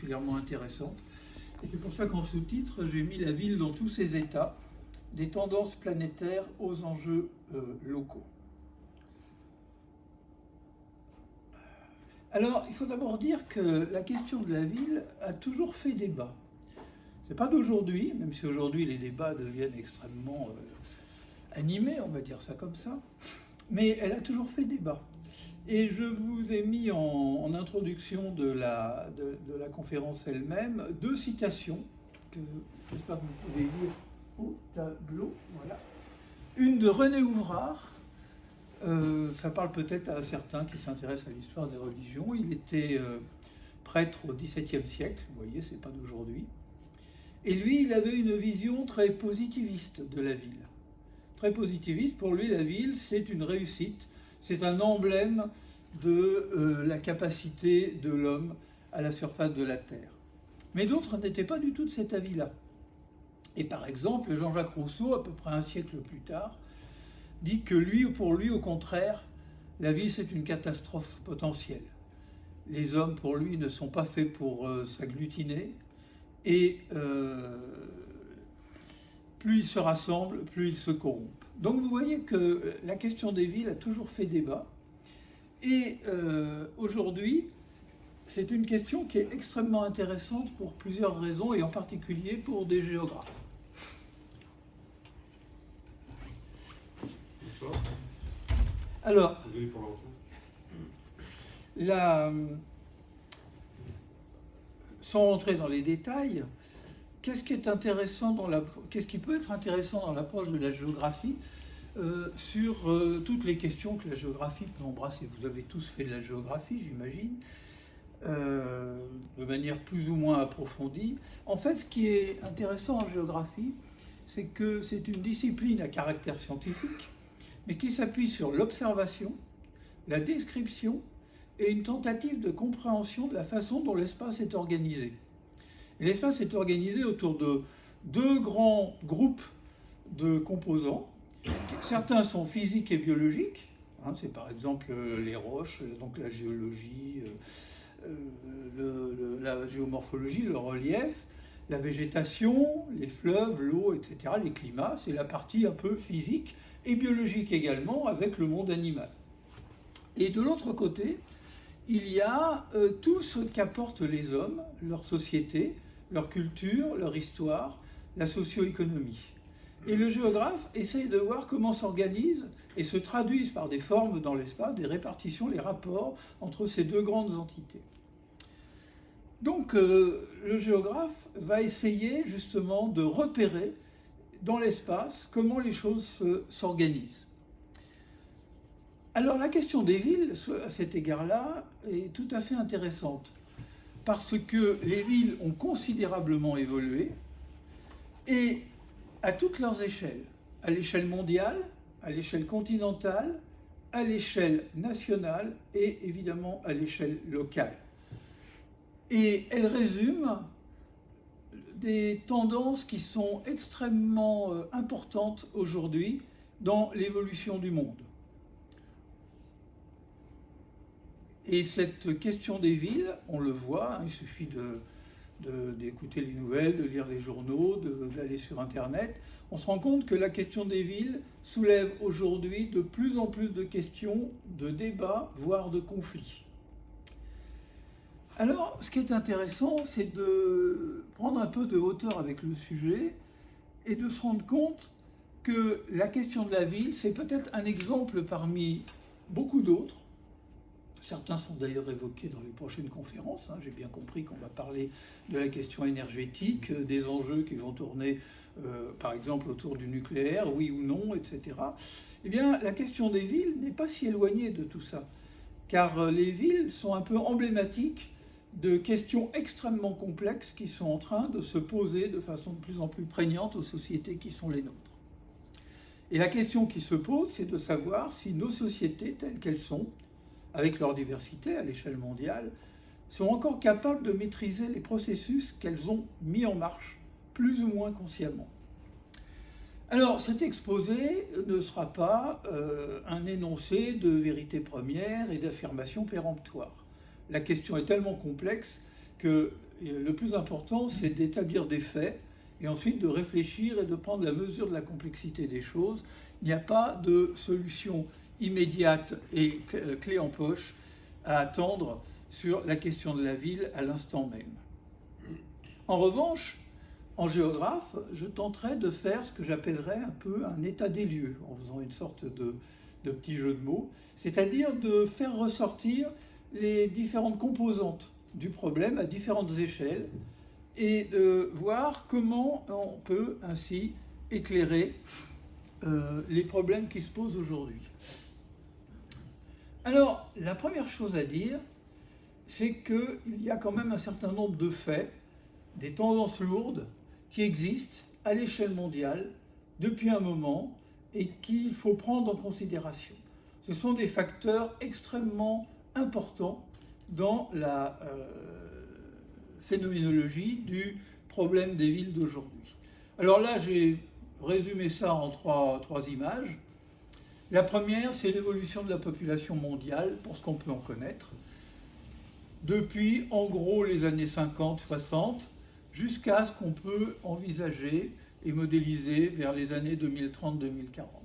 particulièrement intéressante. Et c'est pour ça qu'en sous-titre, j'ai mis la ville dans tous ses états, des tendances planétaires aux enjeux locaux. Alors, il faut d'abord dire que la question de la ville a toujours fait débat. C'est pas d'aujourd'hui, même si aujourd'hui les débats deviennent extrêmement animés, on va dire ça comme ça, mais elle a toujours fait débat. Et je vous ai mis en introduction de la conférence elle-même deux citations que j'espère que vous pouvez lire au tableau. Voilà. Une de René Ouvrard. Ça parle peut-être à certains qui s'intéressent à l'histoire des religions. Il était prêtre au XVIIe siècle, vous voyez, c'est pas d'aujourd'hui. Et lui, il avait une vision très positiviste de la ville. Très positiviste, pour lui, la ville, c'est une réussite, c'est un emblème de la capacité de l'homme à la surface de la Terre. Mais d'autres n'étaient pas du tout de cet avis-là. Et par exemple, Jean-Jacques Rousseau, à peu près un siècle plus tard, dit que pour lui, au contraire, la vie, c'est une catastrophe potentielle. Les hommes, pour lui, ne sont pas faits pour s'agglutiner, et plus ils se rassemblent, plus ils se corrompent. Donc vous voyez que la question des villes a toujours fait débat, et aujourd'hui, c'est une question qui est extrêmement intéressante pour plusieurs raisons, et en particulier pour des géographes. Alors, sans rentrer dans les détails, qu'est-ce qui peut être intéressant dans l'approche de la géographie sur toutes les questions que la géographie peut embrasser. Vous avez tous fait de la géographie, j'imagine, de manière plus ou moins approfondie. En fait, ce qui est intéressant en géographie, c'est que c'est une discipline à caractère scientifique, mais qui s'appuie sur l'observation, la description et une tentative de compréhension de la façon dont l'espace est organisé. Et l'espace est organisé autour de deux grands groupes de composants. Certains sont physiques et biologiques, c'est par exemple les roches, donc la géologie, la géomorphologie, le relief, la végétation, les fleuves, l'eau, etc., les climats, c'est la partie un peu physique et biologique également avec le monde animal. Et de l'autre côté, il y a tout ce qu'apportent les hommes, leur société, leur culture, leur histoire, la socio-économie. Et le géographe essaye de voir comment s'organisent et se traduisent par des formes dans l'espace, des répartitions, les rapports entre ces deux grandes entités. Donc le géographe va essayer justement de repérer dans l'espace comment les choses s'organisent. Alors la question des villes, à cet égard-là, est tout à fait intéressante, parce que les villes ont considérablement évolué, et à toutes leurs échelles, à l'échelle mondiale, à l'échelle continentale, à l'échelle nationale et évidemment à l'échelle locale. Et elles résument des tendances qui sont extrêmement importantes aujourd'hui dans l'évolution du monde. Et cette question des villes, on le voit, il suffit d'écouter les nouvelles, de lire les journaux, d'aller sur Internet. On se rend compte que la question des villes soulève aujourd'hui de plus en plus de questions, de débats, voire de conflits. Alors, ce qui est intéressant, c'est de prendre un peu de hauteur avec le sujet et de se rendre compte que la question de la ville, c'est peut-être un exemple parmi beaucoup d'autres. Certains sont d'ailleurs évoqués dans les prochaines conférences. J'ai bien compris qu'on va parler de la question énergétique, des enjeux qui vont tourner, par exemple, autour du nucléaire, oui ou non, etc. Eh bien, la question des villes n'est pas si éloignée de tout ça, car les villes sont un peu emblématiques de questions extrêmement complexes qui sont en train de se poser de façon de plus en plus prégnante aux sociétés qui sont les nôtres. Et la question qui se pose, c'est de savoir si nos sociétés, telles qu'elles sont, avec leur diversité à l'échelle mondiale, sont encore capables de maîtriser les processus qu'elles ont mis en marche, plus ou moins consciemment. Alors, cet exposé ne sera pas un énoncé de vérité première et d'affirmation péremptoire. La question est tellement complexe qu'il le plus important, c'est d'établir des faits et ensuite de réfléchir et de prendre la mesure de la complexité des choses. Il n'y a pas de solution immédiate et clé en poche à attendre sur la question de la ville à l'instant même. En revanche, en géographe, je tenterai de faire ce que j'appellerais un peu un état des lieux, en faisant une sorte de petit jeu de mots, c'est-à-dire de faire ressortir les différentes composantes du problème à différentes échelles et de voir comment on peut ainsi éclairer les problèmes qui se posent aujourd'hui. Alors, la première chose à dire, c'est qu'il y a quand même un certain nombre de faits, des tendances lourdes qui existent à l'échelle mondiale depuis un moment et qu'il faut prendre en considération. Ce sont des facteurs extrêmement importants dans la phénoménologie du problème des villes d'aujourd'hui. Alors là, j'ai résumé ça en trois images. La première, c'est l'évolution de la population mondiale, pour ce qu'on peut en connaître, depuis en gros les années 50-60 jusqu'à ce qu'on peut envisager et modéliser vers les années 2030-2040.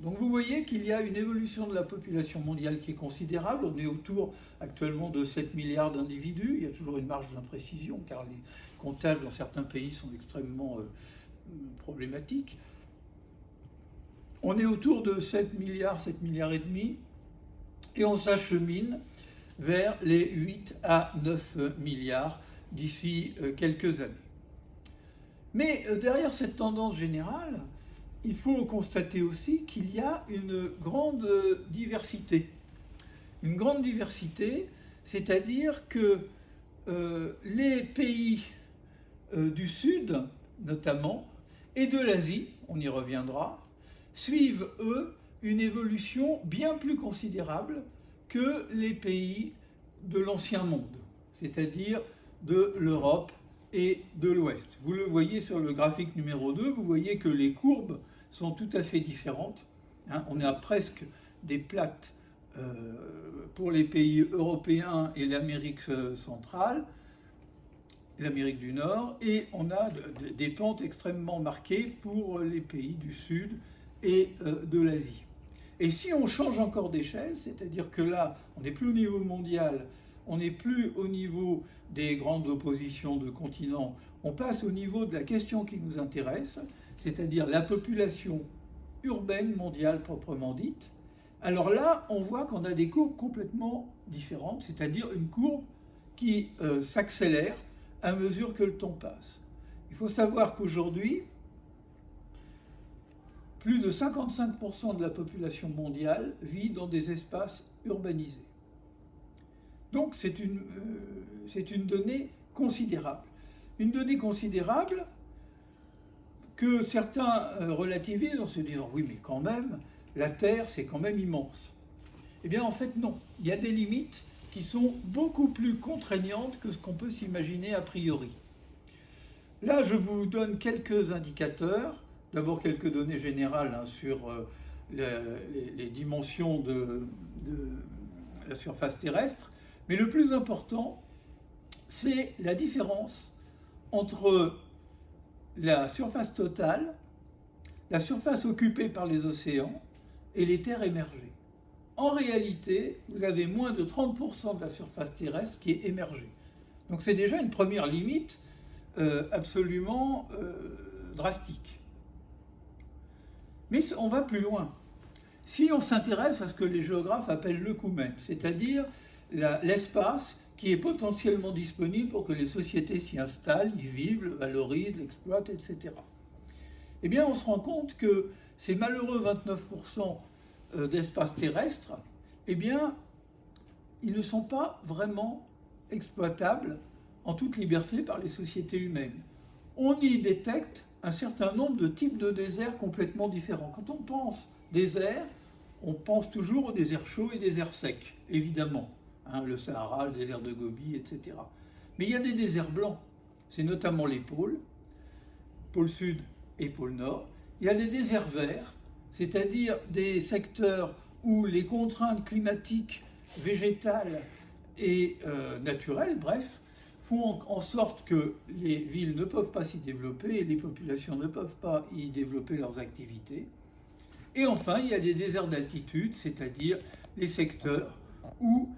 Donc vous voyez qu'il y a une évolution de la population mondiale qui est considérable. On est autour actuellement de 7 milliards d'individus. Il y a toujours une marge d'imprécision car les comptages dans certains pays sont extrêmement problématiques. On est autour de 7 milliards et demi et on s'achemine vers les 8 à 9 milliards d'ici quelques années. Mais derrière cette tendance générale, il faut constater aussi qu'il y a une grande diversité. Une grande diversité, c'est-à-dire que les pays du Sud, notamment, et de l'Asie, on y reviendra, suivent, eux, une évolution bien plus considérable que les pays de l'ancien monde, c'est-à-dire de l'Europe et de l'Ouest. Vous le voyez sur le graphique numéro 2, vous voyez que les courbes sont tout à fait différentes. On est à presque des plates pour les pays européens et l'Amérique centrale, l'Amérique du Nord, et on a des pentes extrêmement marquées pour les pays du Sud et de l'Asie. Et si on change encore d'échelle, c'est-à-dire que là, on n'est plus au niveau mondial, on n'est plus au niveau des grandes oppositions de continents, on passe au niveau de la question qui nous intéresse, c'est-à-dire la population urbaine mondiale proprement dite. Alors là, on voit qu'on a des courbes complètement différentes, c'est-à-dire une courbe qui s'accélère à mesure que le temps passe. Il faut savoir qu'aujourd'hui, plus de 55% de la population mondiale vit dans des espaces urbanisés. Donc c'est une donnée considérable. Une donnée considérable que certains relativisent en se disant « oui, mais quand même, la Terre, c'est quand même immense ». Eh bien, en fait, non. Il y a des limites qui sont beaucoup plus contraignantes que ce qu'on peut s'imaginer a priori. Là, je vous donne quelques indicateurs. D'abord, quelques données générales sur les dimensions de la surface terrestre. Mais le plus important, c'est la différence entre la surface totale, la surface occupée par les océans et les terres émergées. En réalité, vous avez moins de 30% de la surface terrestre qui est émergée. Donc c'est déjà une première limite absolument drastique. Mais on va plus loin. Si on s'intéresse à ce que les géographes appellent le coumen, c'est-à-dire l'espace qui est potentiellement disponible pour que les sociétés s'y installent, y vivent, le valorisent, l'exploitent, etc. Eh bien, on se rend compte que ces malheureux 29% d'espace terrestre, eh bien, ils ne sont pas vraiment exploitables en toute liberté par les sociétés humaines. On y détecte un certain nombre de types de déserts complètement différents. Quand on pense désert, on pense toujours aux déserts chauds et déserts secs, évidemment. Le Sahara, le désert de Gobi, etc. Mais il y a des déserts blancs, c'est notamment les pôles, pôle sud et pôle nord. Il y a des déserts verts, c'est-à-dire des secteurs où les contraintes climatiques, végétales et naturelles, bref, font en sorte que les villes ne peuvent pas s'y développer et les populations ne peuvent pas y développer leurs activités. Et enfin, il y a les déserts d'altitude, c'est-à-dire les secteurs où